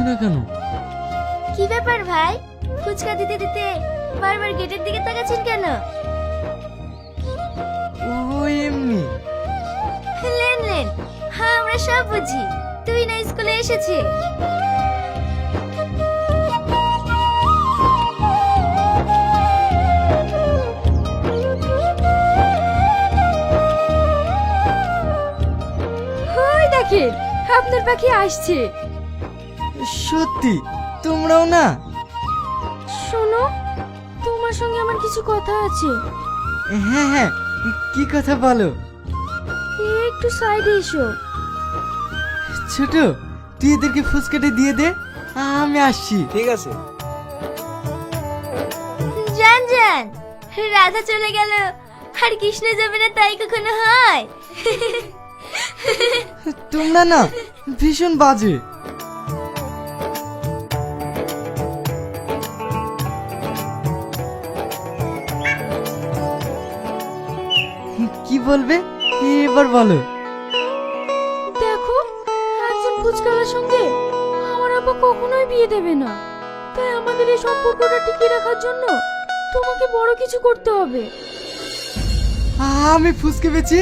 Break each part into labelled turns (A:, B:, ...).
A: আসছে না কেন?
B: কি ব্যাপার ভাই, ফুচকা দিতে দিতে বারবার গেটের দিকে তাকাচ্ছেন কেন?
A: ও এমনি।
B: লেন লেন, হ্যাঁ আমরা সব বুঝি। তুই না স্কুলে এসেছে। ওই দেখেন, আপনার পাখি আসছে।
A: সত্যি তোমরাও না?
B: শোনো, তোমার সঙ্গে আমার কিছু কথা আছে।
A: হ্যাঁ হ্যাঁ, কি কথা বলো।
B: একটু সাইডে এসো।
A: ছোট, তুই এদেরকে ফুচকাটা দিয়ে দে, আমি আসছি।
C: ঠিক আছে।
B: জান জান, রাধা চলে গেল আর কৃষ্ণ যাবে না, তাই কখনো হয়?
A: তোমরা না ভীষণ বাজে। কি বলবে এবার বলো।
B: দেখো, একজন ফুচকালার সঙ্গে আমার আপা কখনোই বিয়ে দেবে না। তাই আমাদের এই সম্পর্কটা টিকিয়ে রাখার জন্য তোমাকে বড় কিছু করতে হবে।
A: আমি ফুচকা বেচি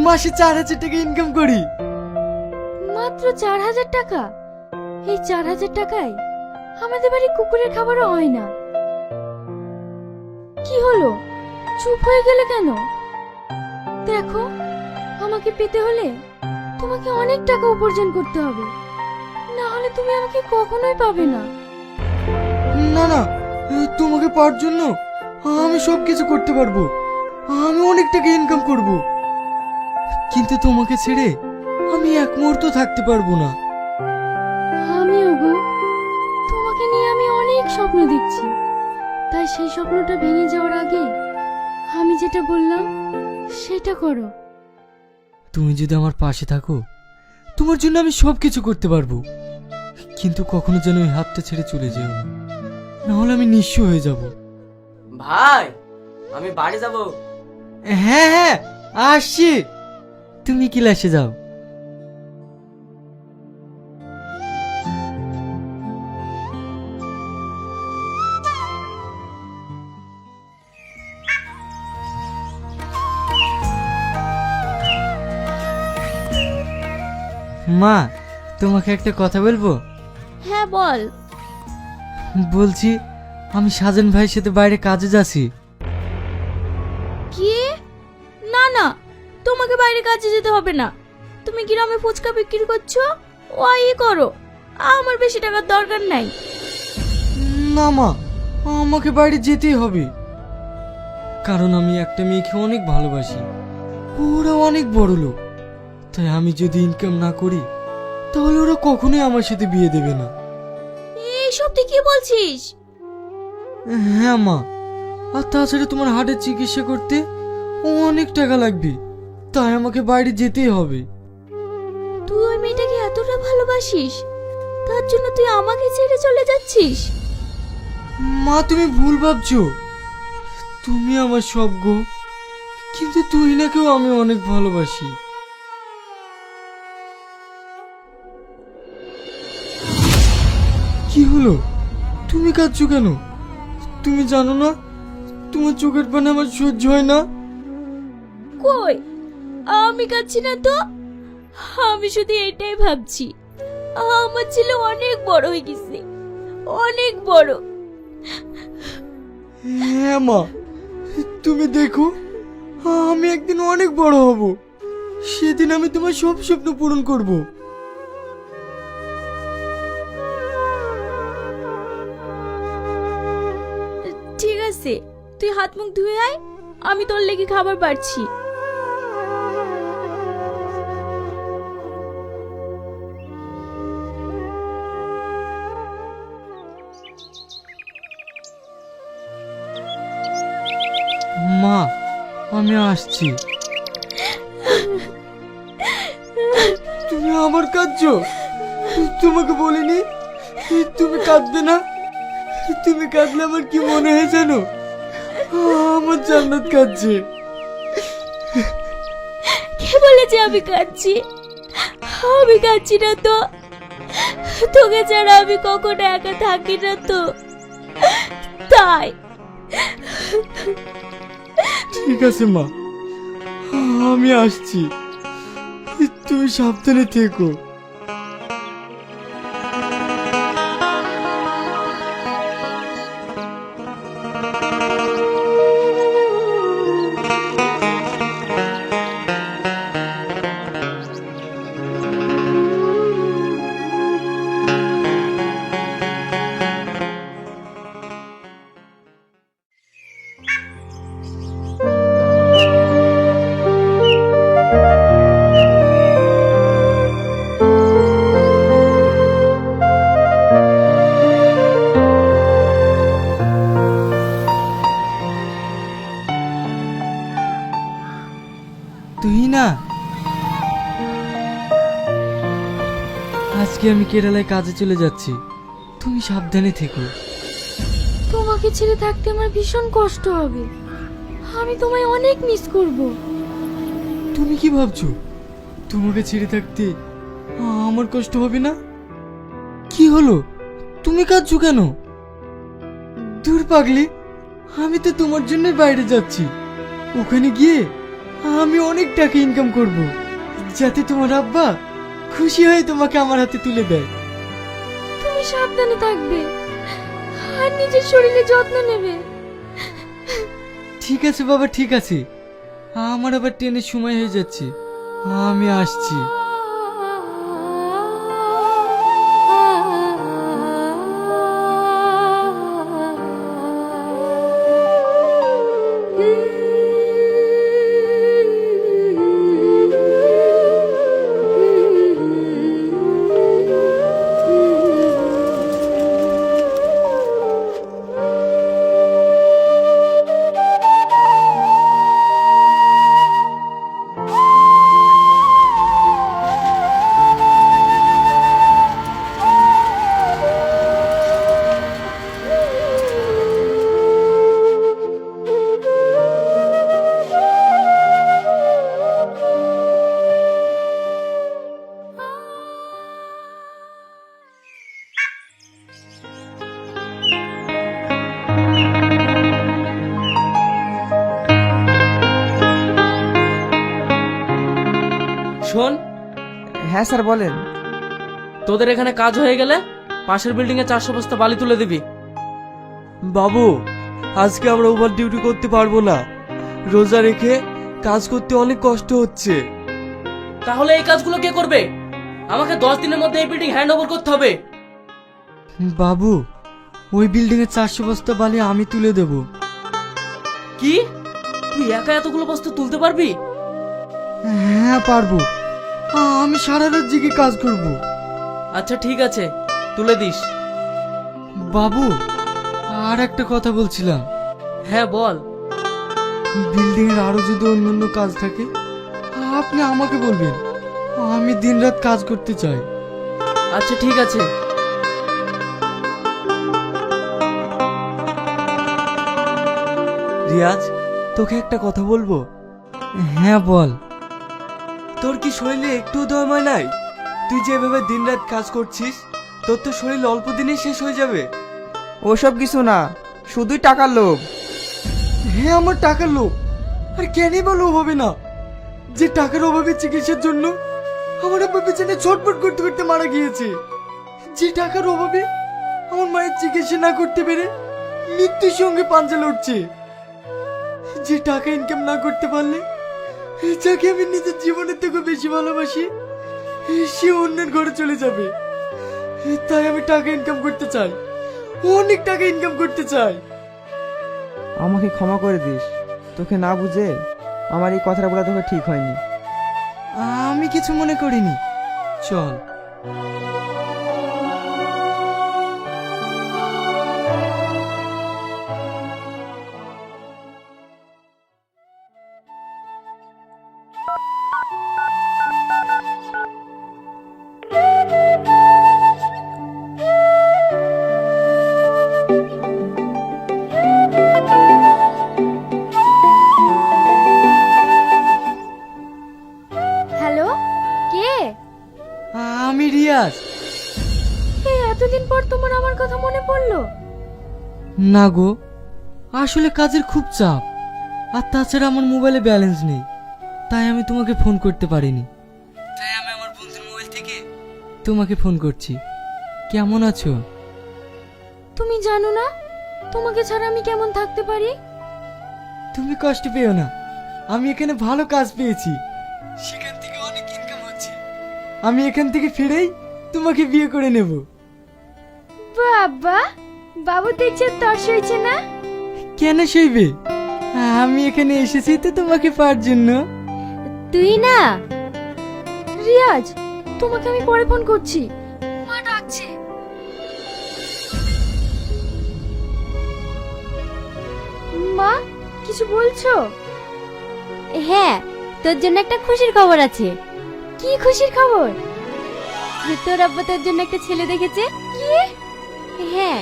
A: মাসে 4,000 টাকা ইনকাম করি।
B: মাত্র 4,000 টাকা? এই 4,000 টাকায় আমাদের বাড়ি কুকুরের খাবারও হয় না। কি হলো, চুপ হয়ে গেলে কেন? দেখো, আমাকে পেতে হলে তোমাকে অনেক টাকা উপার্জন করতে হবে, না হলে তুমি আমাকে কখনোই পাবে না।
A: না না, তোমাকে পাওয়ার জন্য আমি সব কিছু করতে পারবো। আমি অনেক টাকা ইনকাম করব, কিন্তু তোমাকে ছেড়ে আমি এক মুহূর্ত থাকতে পারবো না।
B: আমিও গো, তোমাকে নিয়ে আমি অনেক স্বপ্ন দেখছি। তাই সেই স্বপ্নটা ভেঙে যাওয়ার আগে আমি যেটা বললাম সেটা করো।
A: তুমি যদি আমার পাশে থাকো, তোমার জন্য আমি সব কিছু করতে পারবো, কিন্তু কখনো যেন এই হাতটা ছেড়ে চলে যেও না, না হলে আমি নিঃস্ব হয়ে যাব।
C: ভাই, আমি বাড়ি যাব।
A: হ্যাঁ হ্যাঁ, আসছি। তুমি ক্লাসে যাও। মা, তোমাকে একটা কথা বলবো।
B: হ্যাঁ বল।
A: বলছি, আমি সাজন ভাইয়ের সাথে বাইরে কাজে যাচ্ছি।
B: কি? না না, তোমাকে বাইরে কাজে যেতে হবে না। তুমি গ্রামে ফুচকা বিক্রি করছো, ওই করো। আমার বেশি টাকার দরকার নাই।
A: না মা, আমাকে বাইরে যেতেই হবে, কারণ আমি একটা মেয়েকে অনেক ভালোবাসি। ওরা অনেক বড় লোক, তাই আমি যদি ইনকাম না করি তাহলে ওরা কখনোই আমার সাথে বিয়ে দেবে না।
B: এইসব তুই কি বলছিস?
A: হ্যাঁ মা, আর তাছাড়া তোমার হার্টের চিকিৎসা করতে অনেক টাকা লাগবে, তাই আমাকে বাইরে যেতেই হবে।
B: তুই ওই মেয়েটাকে এতটা ভালোবাসিস, তার জন্য তুই আমাকে ছেড়ে চলে যাচ্ছিস?
A: মা, তুমি ভুল ভাবছো। তুমি আমার সব গো, কিন্তু তুই নাকেও আমি অনেক ভালোবাসি। কি হলো, তুমি কাঁদছো কেন? তুমি জানো না তোমার চোখের পানি আমার সহ্য হয় না?
B: কই, আমি কাঁদছি না তো। আমি শুধু এটাই ভাবছি, আমার ছেলে অনেক বড় হয়ে গেছে, অনেক বড়।
A: হ্যাঁ মা, তুমি দেখো, আমি একদিন অনেক বড় হব, সেদিন আমি তোমার সব স্বপ্ন পূরণ করব।
B: ঠিক আছে, তুই হাত মুখ ধুয়ে আয়, আমি তোর লেগে খাবার বাড়ছি।
A: মা, আমি আসছি। তুমি আমার কাঁদছো? তোমাকে বলিনি তুমি কাঁদবে না? তুমি কাঁদলে আমার কি মনে হয় জানো? আমার জান্নাত কাঁদছে।
B: কে বলেছে আমি কাঁদছি? আমি কাঁদছি না তো। তোকে ছাড়া আমি কখনো একা থাকি না তো, তাই।
A: ঠিক আছে মা, আমি আসছি, তুমি সাবধানে থেকো। তুই না, আজকে আমি কেরালায় কাজে চলে যাচ্ছি, তুমি সাবধানে থেকো।
B: তোমাকে ছেড়ে থাকতে আমার ভীষণ কষ্ট হবে, আমি তোমায় অনেক মিস করব।
A: তুমি কি ভাবছো তোমাকে ছেড়ে থাকতে আমার কষ্ট হবে না? কি হলো, তুমি কাঁদছো কেন? দূর পাগলি, আমি তো তোমার জন্য বাইরে যাচ্ছি, ওখানে গিয়ে আমি অনেক টাকা ইনকাম করব, যাতে তোমার আব্বা খুশি হয়ে তোমাকে আমার হাতে তুলে দেয়।
B: তুমি সাবধানে থাকবে আর নিজের শরীরে যত্ন নেবে।
A: ঠিক আছে বাবা, ঠিক আছে, আমার আবার ট্রেনের সময় হয়ে যাচ্ছে, আমি আসছি।
C: শোন,
D: হ্যাঁ স্যার বলেন।
C: তোদের এখানে কাজ হয়ে গেলে পাশের বিল্ডিং এ 400 বস্তা বালি তুলে দিবি।
A: বাবু, আজকে আমরা ওভার ডিউটি করতে পারবো না, রোজা রেখে কাজ করতে অনেক কষ্ট হচ্ছে।
C: তাহলে এই কাজগুলো কে করবে? আমাকে 10 দিনের মধ্যে এই বিল্ডিং হ্যান্ড ওভার করতে হবে।
A: বাবু, ওই বিল্ডিং এ 400 বস্তা বালি আমি তুলে দেব।
C: কি, তুই একা এতগুলো বস্তা তুলতে পারবি?
A: হ্যাঁ পারবো, আমি সারা রাত জেগে কাজ করব।
C: আচ্ছা ঠিক আছে, তুলে দিস।
A: বাবু, আর একটা কথা বলছিলাম।
C: হ্যাঁ বল।
A: বিল্ডিং এর আরো যদি অন্যান্য কাজ থাকে আপনি আমাকে বলবেন, আমি দিনরাত কাজ করতে চাই।
C: আচ্ছা ঠিক আছে।
A: রিয়াজ, তোকে একটা কথা বলবো। হ্যাঁ বল। তোর কি শরীরে একটু দময় নাই? তুই যেভাবে দিনরাত কাজ করছিস, তোর তো শরীর অল্প দিনেই শেষ হয়ে যাবে।
D: ওসব কিছু না, শুধুই টাকার লোভ।
A: হ্যাঁ আমার টাকার লোভ, আর কেনই বা লোভ হবে না? যে টাকার অভাবে চিকিৎসার জন্য আমার আব্বা পেছনে ছটফট করতে করতে মারা গিয়েছে, যে টাকার অভাবে আমার মায়ের চিকিৎসা না করতে পেরে মৃত্যুর সঙ্গে পাঞ্জা লড়ছে, যে টাকা ইনকাম না করতে পারলে যাকে আমি নিজের জীবনের থেকে বেশি ভালোবাসি সে অন্যের ঘরে চলে যাবে। তাই আমি টাকা ইনকাম করতে চাই, অনেক টাকা ইনকাম করতে চাই।
D: আমাকে ক্ষমা করে দিস, তোকে না বুঝে আমার এই কথাটা বলা তোকে ঠিক হয়নি।
A: আমি কিছু মনে করিনি, চল।
B: হ্যালো, কে?
A: আমি রিয়াজ।
B: এতদিন পর তোমার আমার কথা মনে পড়লো?
A: না গো, আসলে কাজের খুব চাপ, আর তাছাড়া আমার মোবাইলে ব্যালেন্স নেই, তাই আমি তোমাকে ফোন করতে পারিনি। তাই আমি আমার বন্ধুর মোবাইল থেকে তোমাকে ফোন করছি। কেমন আছো?
B: তুমি জানো না তোমাকে ছাড়া আমি কেমন থাকতে পারি?
A: তুমি কষ্ট পেও না, আমি এখানে ভালো কাজ পেয়েছি, সেখান থেকে অনেক ইনকাম হচ্ছে। আমি এখান থেকে ফিরেই তোমাকে বিয়ে করে নেব।
B: বাবা, বাবু দেখছে তর্স হয়েছে না?
A: কেন সইবে? আমি এখানে এসেছি তো তোমাকে পাওয়ার জন্য।
B: তুই না রিয়াজ, তোমাকে আমি পরে ফোন করছি, মা ডাকছে। মা, কিছু বলছো?
E: হ্যাঁ, তোর জন্য একটা খুশির খবর আছে।
B: কি খুশির খবর?
E: যে তোর আব্বা তোর জন্য একটা ছেলে দেখেছে।
B: কি?
E: হ্যাঁ।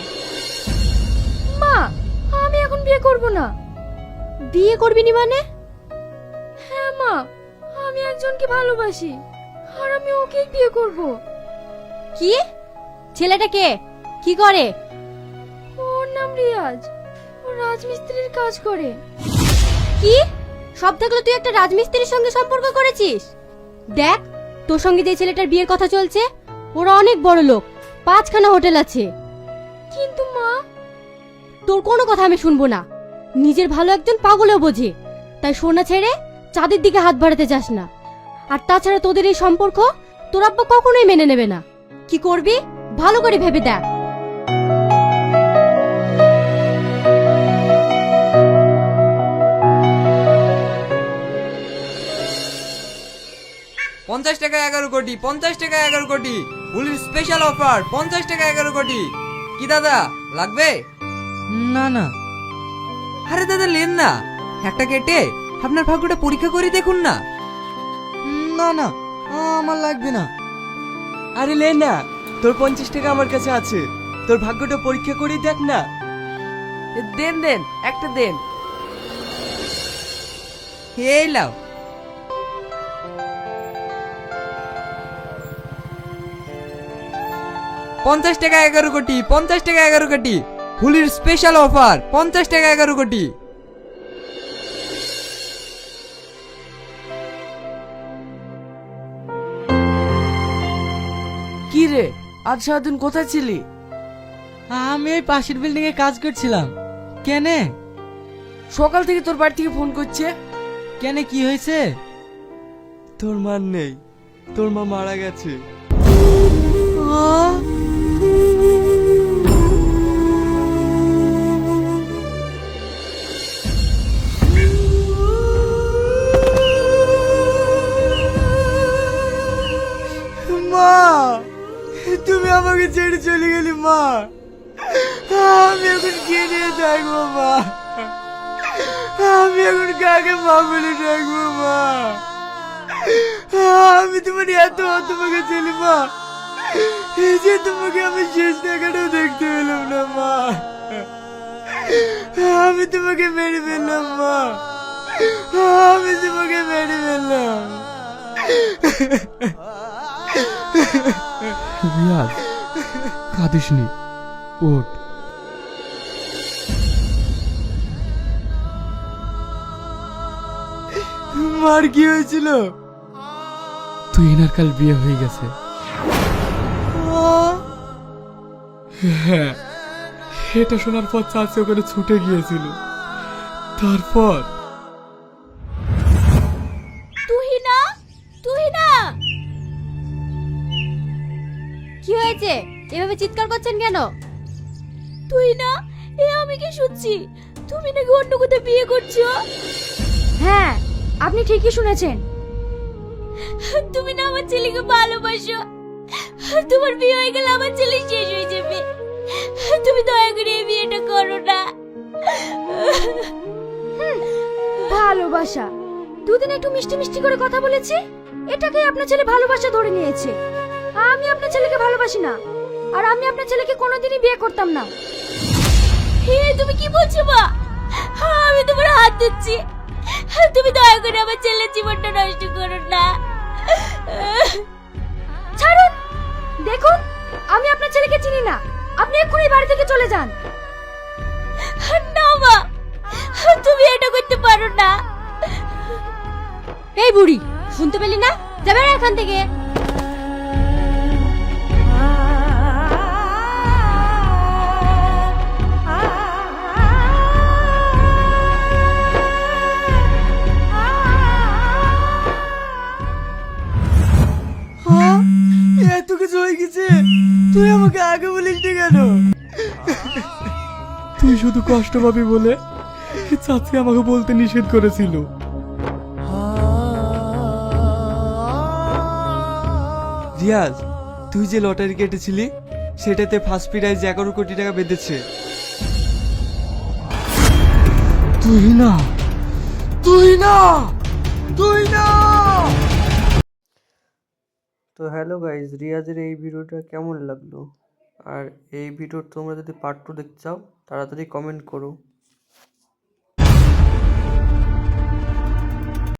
B: মা, আমি এখন বিয়ে করব না।
E: বিয়ে করবি নি মানে?
B: হ্যাঁ মা, আমি একজনকে ভালোবাসি, আর আমি ওকেই বিয়ে করব।
E: কি? ছেলেটা কে? কি করে?
B: ওর নাম রিয়াজ, ও রাজমিস্ত্রির কাজ করে।
E: কি? সব থাকলে তুই একটা রাজমিস্ত্রির সঙ্গে সম্পর্ক করেছিস? দেখ, তোর সঙ্গে যে ছেলেটার বিয়ের কথা চলছে, ওরা অনেক বড় লোক, 5খানা হোটেল আছে।
B: কিন্তু মা,
E: তোর কোনো কথা আমি শুনবো না। নিজের ভালো একজন পাগলেও বোঝে, তাই সোনা ছেড়ে চাঁদের দিকে হাত বাড়াতে চাস না। আর তাছাড়া তোদের এই সম্পর্ক তোর আব্বা কখনোই মেনে নেবে না। কি করবি ভালো করে ভেবে দেখ।
F: পঞ্চাশ টাকা 11 কোটি, 50 টাকা 11 কোটি, হোলির স্পেশাল অফার 50 টাকা 11 কোটি। কি দাদা লাগবে?
A: না না,
F: আরে দাদা লেন না, একটা কেটে আপনার ভাগ্যটা পরীক্ষা করে দেখুন না।
A: না না, আমার লাগবে না।
G: আরে লে না, তোর 50 টাকা আমার কাছে আছে, তোর ভাগ্যটা পরীক্ষা করে দেখ না।
C: দেন দেন, একটা দেন।
F: এই লাও। পঞ্চাশ টাকা 11 কোটি, 50 টাকা 11 কোটি, হোলির স্পেশাল অফার 50 টাকা 11 কোটি।
C: কি রে, আজ সারাদিন কোথায় ছিলি?
A: আমি এই পাশের বিল্ডিং এ কাজ করছিলাম। কেনে?
C: সকাল থেকে তোর বাড়ি থেকে ফোন করছে।
A: কেনে, কি হয়েছে?
G: তোর মা নেই, তোর মা মারা গেছে।
A: মা, তুমি আমাকে ছেড়ে চলে গেলি মা। আমি এখন কে নিয়ে থাকবো মা? আমি এখন কাকে মা বলে ডাকবো মা? আমি তোমার এত তোমাকে ছেলে মা, এই যে তোমাকে আমি শেষ দেখাটাও দেখতে পেলাম না মা। আমি তোমাকে মেরে ফেললাম মা, আমি তোমাকে মেরে ফেললাম।
H: রিয়াজ, কাঁদিস নি, ওঠ।
A: মার কি হয়েছিল?
H: তুই এনার কাল বিয়ে হয়ে গেছে। হ্যাঁ, এটা শোনার পর চাচি ওখানে ছুটে গিয়েছিল। তারপর
E: তুহিনা, তুহিনা, কি হয়েছে? এভাবে চিৎকার করছেন কেন?
B: তুহিনা, এ আমি কি শুনছি? তুমি নাকি অন্য কোথাও বিয়ে করছো? হ্যাঁ, আপনি ঠিকই শুনেছেন। তুমি না আমার ছেলেকে ভালোবাসো, তোমার বিয়ে হয়ে গেলে আমার ছেলে শেষ হয়ে যাবে। তুমি দয়া করে এই বিয়েটা করো না। ভালোবাসা? দুদিন একটু মিষ্টি মিষ্টি করে কথা বলেছি, এটাকেই আপনার ছেলে ভালোবাসা ধরে নিয়েছে। আমি আপনার ছেলেকে ভালোবাসি না, আর আমি আপনার ছেলেকে কোনোদিনই বিয়ে করতাম না। হে, তুমি কি বলছো মা? আমি তোমার হাত দিচ্ছি, তুমি দয়া করে আমার ছেলের জীবনটা নষ্ট করো না। ছাড়ুন, দেখুন আমি আপনার ছেলেকে চিনি না, আপনি এক্ষুনি বাড়ি থেকে চলে যান। না মা, তুমি এটা করতে পারো না।
E: এই বুড়ি, শুনতে পেলি না? যাবে না এখান থেকে।
A: এত কিছু হয়ে গেছে, তুই আমাকে আগে বলিস নি কেন?
H: তুই শুধু কষ্ট পাবি বলে চাচি আমাকে বলতে নিষেধ করেছিল।
A: রিয়াজ, তুই যে লটারি কেটেছিলি সেটাতে ফার্স্ট প্রাইজ 11 কোটি টাকা বেঁধেছে। তুই না, তুই না, তুই না।
I: তো হ্যালো গাইজ, রিয়াজের এই ভিডিওটা কেমন লাগলো? আর এই ভিডিওর তোমরা যদি পার্ট 2 দেখতে চাও তাড়াতাড়ি কমেন্ট করো।